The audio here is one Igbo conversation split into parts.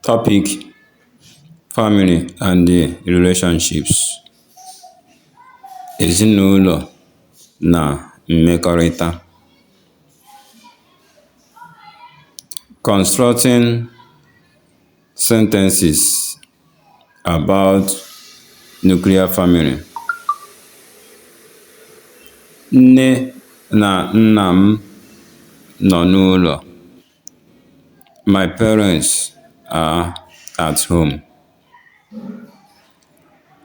Topic: Family and the relationships. Ezinụlọ na mmekọrịta. Constructing sentences about nuclear family. Nne na nna m nọ n'ụlọ. My parents are at home.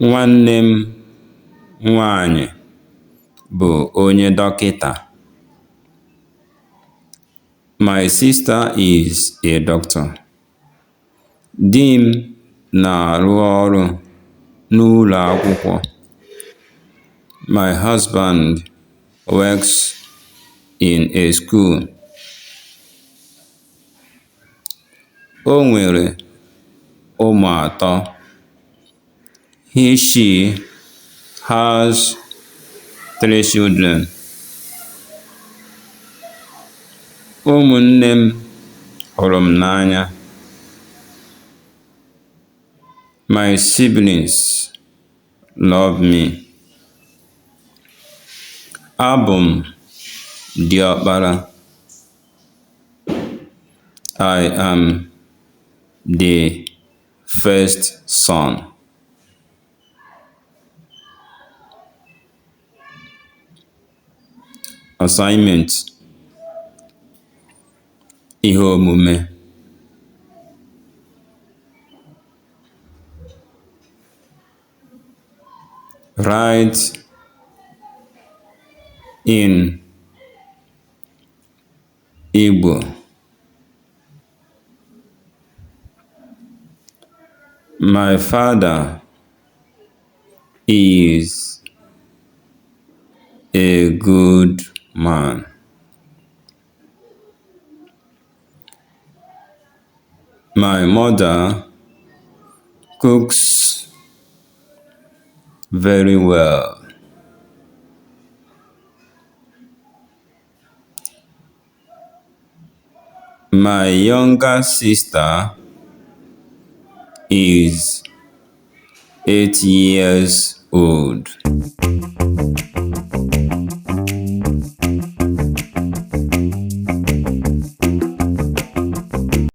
Nwanne m nwanyị bụ onye dọkịta. My sister is a doctor. Di m na-arụ ọrụ n'ụlọ akwụkwọ. My husband works in a school. O nwere ụmụ atọ. She has 3 children. Ụmụnne m hụrụ m n'anya. My siblings love me. Abụ m diọkpara. I am the first son. Assignment: ihe omume. Write in Igbo. My father is a good man. My mother cooks very well. My younger sister is 8 years old.